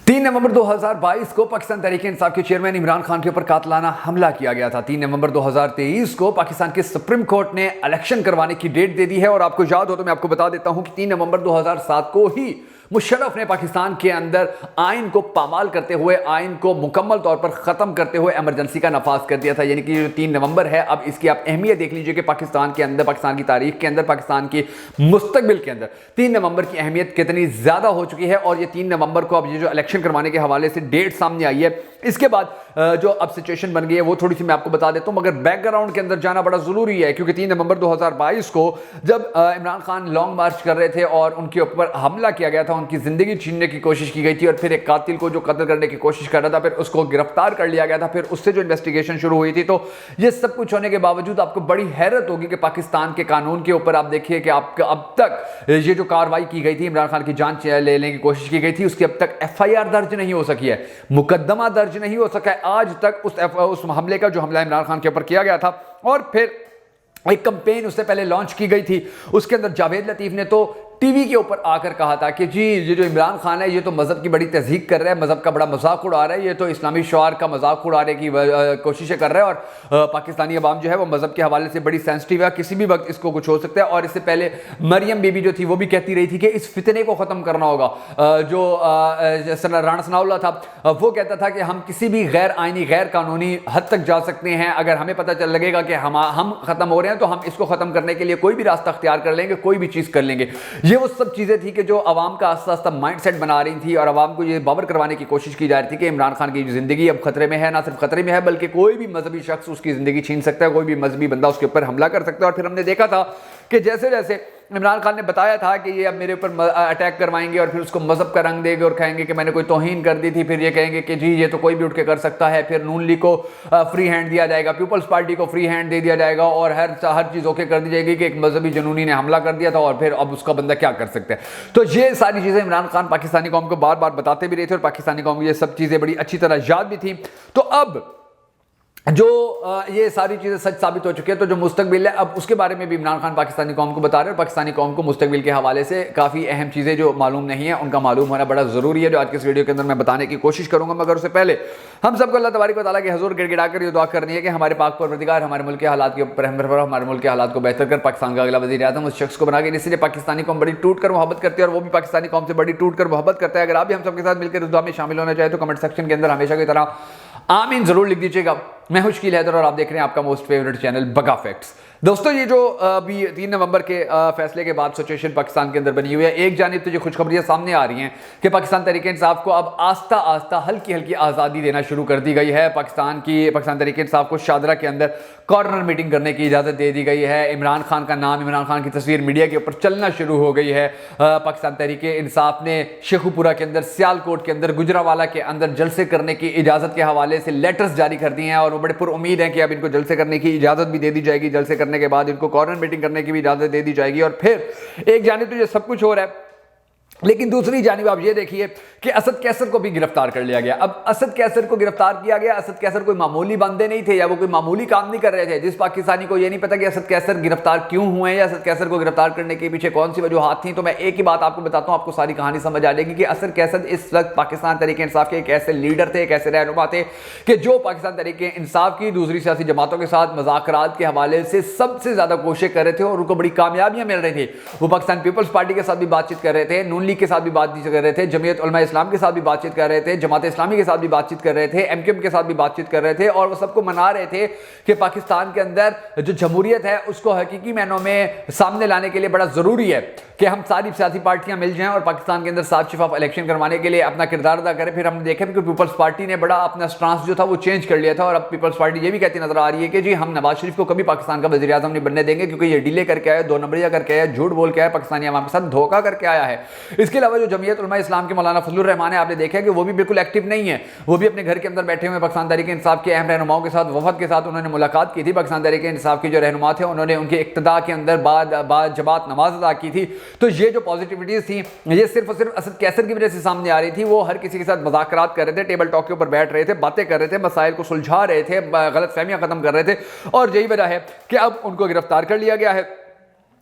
3 नवंबर 2022 को पाकिस्तान तहरीक इंसाफ के चेयरमैन इमरान खान के ऊपर कातलाना हमला किया गया था। 3 नवंबर 2023 को पाकिस्तान के सुप्रीम कोर्ट ने इलेक्शन करवाने की डेट दे दी है। और आपको याद हो तो मैं आपको बता देता हूं कि 3 नवंबर 2007 को ही मुशर्रफ ने पाकिस्तान के अंदर आइन को पामाल करते हुए, आइन को मुकम्मल तौर पर ख़त्म करते हुए एमरजेंसी का नफाज कर दिया था। यानी कि जो 3 नवंबर है, अब इसकी आप अहमियत देख लीजिए कि पाकिस्तान के अंदर, पाकिस्तान की तारीख के अंदर, पाकिस्तान की मुस्तकबिल के अंदर 3 नवंबर की अहमियत कितनी ज़्यादा हो चुकी है। और ये 3 नवंबर को अब ये जो इलेक्शन करवाने के हवाले से डेट सामने आई है, इसके बाद जो अब सिचुएशन बन गई है वो थोड़ी सी मैं आपको बता देता हूँ। मगर बैकग्राउंड के अंदर जाना बड़ा ज़रूरी है, क्योंकि 3 नवंबर 2022 को जब इमरान खान लॉन्ग मार्च कर रहे थे और उनके ऊपर हमला किया गया था, उनकी ज़िंदगी छीनने की कोशिश की गई थी, और फिर एक कातिल को जो कत्ल करने की कोशिश कर रहा था, फिर उसको गिरफ्तार कर लिया गया था, फिर उससे जो इन्वेस्टिगेशन शुरू हुई थी। तो ये सब कुछ होने के बावजूद आपको बड़ी हैरत होगी कि पाकिस्तान के कानून के ऊपर आप देखिए कि आपका अब तक ये जो कार्रवाई की गई थी, इमरान खान की जान लेने की कोशिश की गई थी, उसकी अब तक FIR दर्ज नहीं हो सकी है, मुकदमा दर्ज नहीं हो सका है आज तक उस हमले का, जो हमला इमरान खान के ऊपर किया गया था। और फिर एक कैंपेन उससे पहले लॉन्च की गई थी, उसके अंदर जावेद लतीफ़ ने तो टीवी के ऊपर आकर कहा था कि जी ये जो इमरान खान है ये तो मज़हब की बड़ी तहज़ीक कर रहा है, मज़हब का बड़ा मजाक उड़ा रहा है, ये तो इस्लामी शौआर का मजाक उड़ाने की कोशिशें कर रहा है, और पाकिस्तानी अवाम जो है वो मज़हब के हवाले से बड़ी सेंसिटिव है, किसी भी वक्त इसको कुछ हो सकता है। और इससे पहले मरियम बीबी जो थी वो भी कहती रही थी कि इस फितने को ख़त्म करना होगा। जो राणा सनाउल्लाह था वो कहता था कि हम किसी भी गैर आइनी, गैर कानूनी हद तक जा सकते हैं, अगर हमें पता चल लगेगा कि हम ख़त्म हो रहे हैं तो हम इसको ख़त्म करने के लिए कोई भी रास्ता अख्तियार कर लेंगे, कोई भी चीज़ कर लेंगे। ये वो सब चीज़ें थी कि जो आवाम का आस्ता आस्ता माइंड सेट बना रही थी, और आवाम को ये बावर करवाने की कोशिश की जा रही थी कि इमरान खान की ज़िंदगी अब खतरे में है। ना सिर्फ खतरे में है, बल्कि कोई भी मजहबी शख्स उसकी ज़िंदगी छीन सकता है, कोई भी मजहबी बंदा उसके ऊपर हमला कर सकता है। और फिर हमने देखा था कि जैसे जैसे इमरान खान ने बताया था कि ये अब मेरे ऊपर अटैक करवाएंगे और फिर उसको मजहब का रंग देंगे और कहेंगे कि मैंने कोई तौहीन कर दी थी, फिर ये कहेंगे कि जी ये तो कोई भी उठ के कर सकता है, फिर नून लीग को फ्री हैंड दिया जाएगा, पीपल्स पार्टी को फ्री हैंड दे दिया जाएगा, और हर चीज़ ओके कर दी जाएगी कि एक मजहबी जनूनी ने हमला कर दिया था और फिर अब उसका बंदा क्या कर सकता है। तो ये सारी चीज़ें इमरान खान पाकिस्तानी कौम को बार बार बताते भी रहे थे, और पाकिस्तानी कौम को ये सब चीज़ें बड़ी अच्छी तरह याद भी थी। तो अब जो ये सारी चीज़ें सच साबित हो चुकी है, तो जो मुस्तकबिल है अब उसके बारे में भी इमरान खान पाकिस्तानी कौम को बता रहे हैं। पाकिस्तानी कौम को मुस्तकबिल के हवाले से काफ़ी अहम चीज़ें जो मालूम नहीं है उनका मालूम होना बड़ा ज़रूरी है, जो आज के इस वीडियो के अंदर मैं बताने की कोशिश करूँगा। मगर उससे पहले हम सबको अल्लाह तबारक व तआला के हुज़ूर गिड़गिड़ा कर ये दुआ करनी है कि हमारे पाक परवरदिगार हमारे मुल्क के हालात के ऊपर रहम फरमा, हमारे मुल्क के हालात को बेहतर कर, पाकिस्तान का अगला वज़ीर आज़म उस शख्स को बना के, इसलिए पाकिस्तानी कौम बड़ी टूट कर मोहब्बत करती है और वो भी पाकिस्तानी कौम से बड़ी टूट कर मोहब्बत करता है। अगर आप भी हम सबके साथ मिलकर इस दुआ में शामिल होना चाहे तो कमेंट सेक्शन के अंदर हमेशा की तरह आमीन जरूर लिख दीजिएगा। मैं हूं शकील हैदर और आप देख रहे हैं आपका मोस्ट फेवरेट चैनल बगा फैक्ट्स। दोस्तों, ये जो अभी 3 नवंबर के फैसले के बाद सिचुएशन पाकिस्तान के अंदर बनी हुई है, एक जानिब तो ये खुशखबरियां सामने आ रही हैं कि पाकिस्तान तहरीक इंसाफ को अब आस्ता आस्ता हल्की हल्की आज़ादी देना शुरू कर दी गई है। पाकिस्तान तहरीक इंसाफ को शादरा के अंदर कॉर्नर मीटिंग करने की इजाज़त दे दी गई है। इमरान खान का नाम, इमरान खान की तस्वीर मीडिया के ऊपर चलना शुरू हो गई है। पाकिस्तान तहरीक इंसाफ ने शेखुपुरा के अंदर, सियालकोट के अंदर, गुजरावाला के अंदर जलसे करने की इजाज़त के हवाले से लेटर्स जारी कर दिए हैं, और वो बड़े पुरुम्मीद हैं कि अब इनको जलसे करने की इजाज़त भी दे दी जाएगी। जलसे करने के बाद इनको कॉर्नर मीटिंग करने की भी इजाज़त दे दी जाएगी। और फिर एक जानिब तो ये सब कुछ हो रहा है, लेकिन दूसरी जानिब आप ये देखिए कि असद कैसर को भी गिरफ्तार कर लिया गया। अब असद कैसर को गिरफ्तार किया गया। असद कैसर कोई मामूली बंदे नहीं थे, या वो कोई मामूली काम नहीं कर रहे थे। जिस पाकिस्तानी को ये नहीं पता कि असद कैसर गिरफ्तार क्यों हुए हैं, या असद कैसर को गिरफ्तार करने के पीछे कौन सी वजूहात थी, तो मैं एक ही बात आपको बताता हूँ, आपको सारी कहानी समझ आ जाएगी कि असद कैसर इस वक्त पाकिस्तान तहरीक इंसाफ के एक ऐसे लीडर थे, एक ऐसे रहनुमा थे कि जो पाकिस्तान तहरीक इंसाफ की दूसरी सियासी जमातों के साथ मुज़ाकरात के हवाले से सबसे ज़्यादा कोशिश कर रहे थे, और उनको बड़ी कामयाबियाँ मिल रही थी। वो पाकिस्तान पीपल्स पार्टी के साथ भी बातचीत कर रहे थे, नून लीग के साथ भी बातचीत कर रहे थे, जमीयत उलमा इस्लाम के साथ भी बातचीत कर रहे थे, जमात इस्लामी के साथ भी बातचीत कर रहे थे, MQM के साथ भी बातचीत कर रहे थे, और वो सबको मना रहे थे कि पाकिस्तान के अंदर जो जमहूरियत है उसको हकीकी मायनों में सामने लाने के लिए बड़ा ज़रूरी है कि हम सारी सियासी पार्टियां मिल जाएं और पाकिस्तान के अंदर साफ शफाफ इलेक्शन करवाने के लिए अपना किरदार अदा करें। फिर हमने देखा कि पीपल्स पार्टी ने बड़ा अपना स्टांस जो था वो चेंज कर लिया था, और अब पीपल्स पार्टी ये भी कहती नजर आ रही है कि जी हम नवाज शरीफ को कभी पाकिस्तान का वज़ीर आज़म नहीं बनने देंगे, क्योंकि ये डिले करके आया, 2 नंबरिया करके आया, झूठ बोल के आया, पाकिस्तानी अवाम के साथ धोखा करके आया है। इसके अलावा जो जमीयत उलमा इस्लाम के मौलाना फजलुर रहमान है, आपने देखा कि वो भी बिल्कुल एक्टिव नहीं है। वो भी अपने घर के अंदर बैठे हुए पाकिस्तान तहरीक इंसाफ के अहम रहनुमाओं के साथ, वफद के साथ उन्होंने मुलाकात की थी। पाकिस्तान तहरीक इंसाफ के जो रहनुमा थे उन्होंने उनके इक्तदा के अंदर बाद जमात नमाज अदा की थी। तो ये जो पॉजिटिविटीज थी ये सिर्फ और सिर्फ असद कैसर की वजह से सामने आ रही थी। वो हर किसी के साथ मुज़ाकरात कर रहे थे, टेबल टॉक के ऊपर बैठ रहे थे, बातें कर रहे थे, मसाइल को सुलझा रहे थे, गलत फहमियां खत्म कर रहे थे, और यही वजह है कि अब उनको गिरफ्तार कर लिया गया है।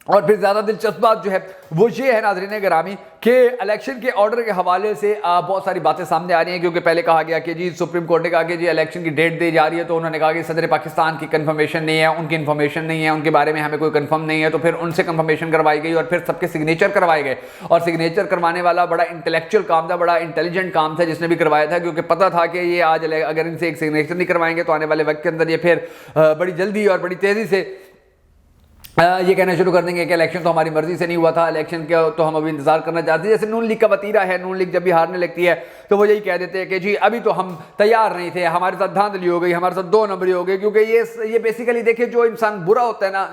اور پھر زیادہ دلچسپ بات جو ہے وہ یہ ہے ناظرین گرامی کہ الیکشن کے آرڈر کے حوالے سے بہت ساری باتیں سامنے آ رہی ہیں، کیونکہ پہلے کہا گیا کہ جی سپریم کورٹ نے کہا کہ جی الیکشن کی ڈیٹ دی جا رہی ہے، تو انہوں نے کہا کہ صدر پاکستان کی کنفرمیشن نہیں ہے، ان کی انفارمیشن نہیں ہے، ان کے بارے میں ہمیں کوئی کنفرم نہیں ہے، تو پھر ان سے کنفرمیشن کروائی گئی اور پھر سب کے سگنیچر کروائے گئے، اور سگنیچر کروانے والا بڑا انٹلیکچوئل کام تھا، بڑا انٹیلیجنٹ کام تھا جس نے بھی کروایا تھا، کیونکہ پتہ تھا کہ یہ آج اگر ان سے ایک سگنیچر نہیں کروائیں گے تو آنے والے وقت کے اندر یہ پھر بڑی جلدی اور بڑی تیزی سے یہ کہنا شروع کر دیں گے کہ الیکشن تو ہماری مرضی سے نہیں ہوا تھا، الیکشن کا تو ہم ابھی انتظار کرنا چاہتے ہیں۔ جیسے نون لیگ کا وتیرہ ہے، نون لیگ جب بھی ہارنے لگتی ہے تو وہ یہی کہہ دیتے ہیں کہ جی ابھی تو ہم تیار نہیں تھے، ہمارے ساتھ دھاندلی ہو گئی، ہمارے ساتھ دو نمبری ہو گئی، کیونکہ یہ بیسیکلی دیکھیں جو انسان برا ہوتا ہے نا،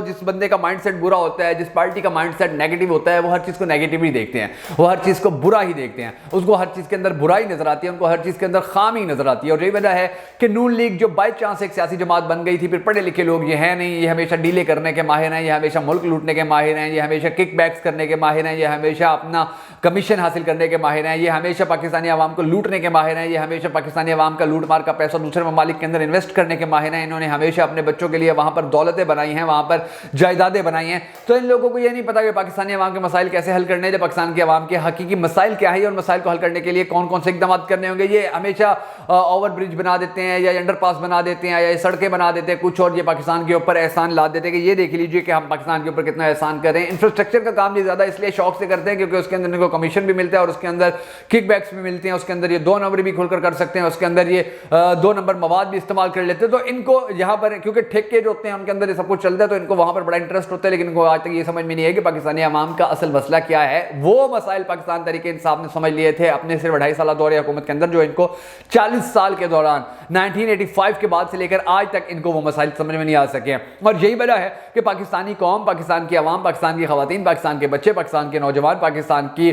جس بندے کا مائنڈ سیٹ برا ہوتا ہے، جس پارٹی کا مائنڈ سیٹ نیگیٹو ہوتا ہے، وہ ہر چیز کو نیگیٹو ہی دیکھتے ہیں، وہ ہر چیز کو برا ہی دیکھتے ہیں، اس کو ہر چیز کے اندر برائی نظر آتی ہے، ان کو ہر چیز کے اندر خامی نظر آتی ہے۔ اور یہی وجہ ہے کہ نون لیگ جو بائی چانس ایک سیاسی جماعت بن گئی تھی، پھر پڑھے لکھے لوگ یہ ہیں نہیں، یہ ہمیشہ ڈیلے کرنے کے ماہر ہیں، یہ ہمیشہ ملک لوٹنے کے ماہر ہیں، یہ ہمیشہ کک بیکس کرنے کے ماہر ہیں، یہ ہمیشہ اپنا کمیشن حاصل کرنے کے ماہر ہیں، یہ ہمیشہ پاکستانی عوام کو لوٹنے کے ماہر ہیں، یہ ہمیشہ پاکستانی عوام کا لوٹ مار کا پیسہ دوسرے ممالک کے اندر انویسٹ کرنے کے ماہر ہیں، انہوں نے ہمیشہ اپنے بچوں کے لیے وہاں پر دولتیں بنائی ہیں، وہاں پر جائیدادیں بنائی ہیں۔ تو ان لوگوں کو یہ نہیں پتا کہ پاکستانی عوام کے مسائل کیسے حل کرنے ہیں، پاکستان کے عوام کے حقیقی مسائل کیا ہے اور مسائل کو حل کرنے کے لیے کون کون سے اقدامات کرنے ہوں گے۔ یہ ہمیشہ اوور برج بنا دیتے ہیں یا انڈر پاس بنا دیتے ہیں یا سڑکیں بنا دیتے ہیں کچھ، اور یہ پاکستان کے اوپر احسان لا دیتے ہیں کہ یہ دیکھ لیجئے کہ ہم پاکستان کے اوپر کتنا احسان کر رہے ہیں۔ انفراسٹرکچر کا کام یہ زیادہ اس لیے شوق سے کرتے ہیں کیونکہ اس کے اندر ان کو کمیشن بھی ملتا ہے اور اس کے اندر کک بیکس بھی ملتے ہیں، اس کے اندر یہ دو نمبر بھی کھول کر سکتے ہیں، اس کے اندر یہ دو نمبر مواد بھی استعمال کر لیتے ہیں۔ تو ان کو یہاں پر کیونکہ ٹھیکے جو ہوتے ہیں ان کے اندر یہ سب کچھ چلتا ہے، تو ان کو وہاں پر بڑا انٹرسٹ ہوتا ہے، لیکن ان کو آج تک یہ سمجھ میں نہیں ہے کہ پاکستانی عوام کا اصل مسئلہ کیا ہے۔ وہ مسائل پاکستان تحریک انصاف نے سمجھ لیے تھے اپنے صرف 2.5 سالہ دور حکومت کے اندر، جو ان کو 40 سال کے دوران 1985 کے بعد سے لے کر آج تک ان کو وہ مسائل سمجھ میں نہیں آ سکے ہیں۔ اور یہی وجہ ہے کہ پاکستانی قوم، پاکستان کی عوام، پاکستان کی خواتین، پاکستان کے بچے، پاکستان کے نوجوان، پاکستان کی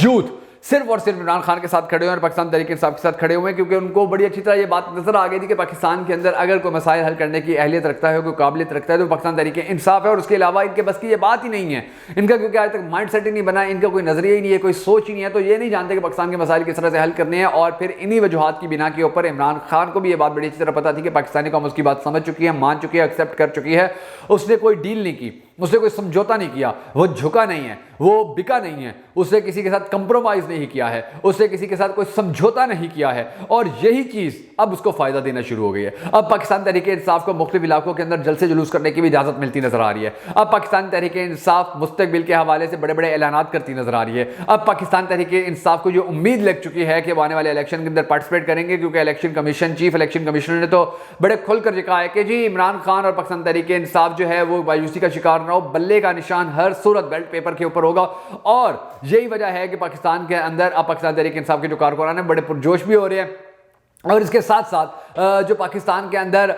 یوتھ صرف اور صرف عمران خان کے ساتھ کھڑے ہوئے اور پاکستان تحریک انصاف کے ساتھ کھڑے ہوئے ہیں، کیونکہ ان کو بڑی اچھی طرح یہ بات نظر آ گئی تھی کہ پاکستان کے اندر اگر کوئی مسائل حل کرنے کی اہلیت رکھتا ہے، کوئی قابلیت رکھتا ہے تو پاکستان تحریک انصاف ہے، اور اس کے علاوہ ان کے بس کی یہ بات ہی نہیں ہے ان کا، کیونکہ آج تک مائنڈ سیٹ ہی نہیں بنا، ان کا کوئی نظریہ ہی نہیں ہے، کوئی سوچ ہی نہیں ہے، تو یہ نہیں جانتے کہ پاکستان کے مسائل کس طرح سے حل کرنے ہیں۔ اور پھر انہی وجوہات کی بنا کے اوپر عمران خان کو بھی یہ بات بڑی اچھی طرح پتا تھی کہ پاکستانی قوم اس کی بات سمجھ چکی ہے، مان چکی ہے، ایکسیپٹ کر چکی ہے، اس نے کوئی ڈیل نہیں کی، اس نے کوئی سمجھوتا نہیں کیا، وہ جھکا نہیں ہے، وہ بکا نہیں ہے، اس نے کسی کے ساتھ کمپرومائز نہیں کیا ہے، اس نے کسی کے ساتھ کوئی سمجھوتا نہیں کیا ہے، اور یہی چیز اب اس کو فائدہ دینا شروع ہو گئی ہے۔ اب پاکستان تحریک انصاف کو مختلف علاقوں کے اندر جلسے جلوس کرنے کی بھی اجازت ملتی نظر آ رہی ہے۔ اب پاکستان تحریک انصاف مستقبل کے حوالے سے بڑے بڑے اعلانات کرتی نظر آ رہی ہے۔ اب پاکستان تحریک انصاف کو جو امید لگ چکی ہے کہ وہ آنے والے الیکشن کے اندر پارٹیسپیٹ کریں گے، کیونکہ election commission, chief election commissioner نے تو بڑے کھل کر کہا ہے کہ جی عمران خان اور پاکستان تحریک انصاف جو ہے وہ مایوسی کا شکار نہ ہو، بلے کا نشان ہر صورت بیلٹ پیپر کے اوپر ہوگا۔ اور یہی وجہ ہے کہ پاکستان کے اندر اب پاکستان تحریک انصاف کے جو کارکنان ہیں بڑے پرجوش بھی ہو رہے ہیں، اور اس کے ساتھ ساتھ جو پاکستان کے اندر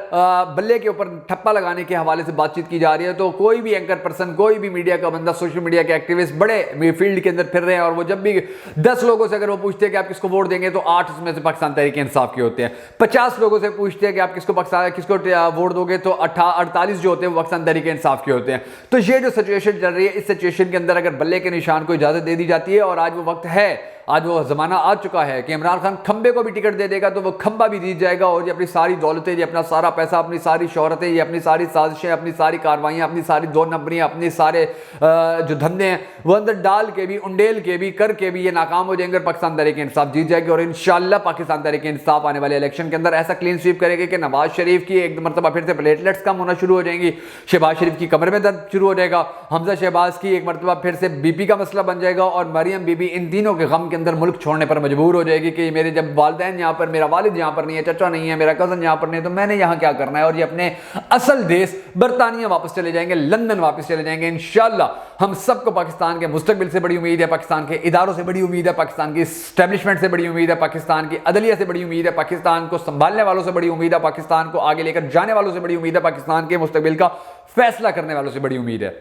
بلے کے اوپر ٹھپا لگانے کے حوالے سے بات چیت کی جا رہی ہے، تو کوئی بھی اینکر پرسن، کوئی بھی میڈیا کا بندہ، سوشل میڈیا کے ایکٹیوسٹ بڑے فیلڈ کے اندر پھر رہے ہیں، اور وہ جب بھی 10 لوگوں سے اگر وہ پوچھتے ہیں کہ آپ کس کو ووٹ دیں گے تو 8 اس میں سے پاکستان تحریک انصاف کے ہوتے ہیں، 50 لوگوں سے پوچھتے ہیں کہ آپ کس کو ووٹ دو گے تو 48 جو ہوتے ہیں وہ پاکستان تحریک انصاف کے ہوتے ہیں۔ تو یہ جو سچویشن چل رہی ہے، اس سچویشن کے اندر اگر بلے کے نشان کو اجازت دے دی جاتی ہے، اور آج وہ وقت ہے، آج وہ زمانہ آ چکا ہے کہ عمران خان کھمبے کو بھی ٹکٹ دے دے گا تو وہ کھمبا بھی جیت جائے گا، اور یہ اپنی ساری دولتیں، یہ اپنا سارا پیسہ، اپنی ساری شہرتیں، یہ اپنی ساری سازشیں، اپنی ساری کاروائیاں، اپنی ساری دو نمبریاں، اپنے سارے جو دھندے ہیں وہ اندر ڈال کے بھی، انڈیل کے بھی، کر کے بھی یہ ناکام ہو جائیں گے، اور پاکستان تحریک انصاف جیت جائے گی۔ اور انشاءاللہ پاکستان تحریک انصاف آنے والے الیکشن کے اندر ایسا کلین سویپ کرے گی کہ نواز شریف کی ایک مرتبہ پھر سے پلیٹلیٹس کم ہونا شروع ہو جائیں گی، شہباز شریف کی کمر میں درد شروع ہو جائے گا، حمزہ شہباز کی ایک مرتبہ پھر سے بی پی کا مسئلہ بن جائے گا، اور مریم بی بی ان تینوں کے غم کے اندر ملک چھوڑنے پر مجبور ہو جائے گی کہ میرے جب والدین یہاں پر، میرا والد یہاں پر نہیں ہے، چچا نہیں ہے، میرا کزن یہاں پر نہیں ہے، تو میں نے یہاں کیا کرنا ہے، اور یہ اپنے اصل دیس برطانیہ واپس چلے جائیں گے، لندن واپس چلے جائیں گے۔ انشاءاللہ ہم سب کو پاکستان کے مستقبل سے بڑی امید ہے، پاکستان کے اداروں سے بڑی امید ہے، پاکستان کی اسٹیبلشمنٹ سے بڑی امید ہے، پاکستان کی عدلیہ سے بڑی امید ہے، پاکستان کو سنبھالنے والوں سے بڑی امید ہے، پاکستان کو آگے لے کر جانے والوں سے بڑی امید ہے، پاکستان کے مستقبل کا فیصلہ کرنے والوں سے بڑی امید ہے۔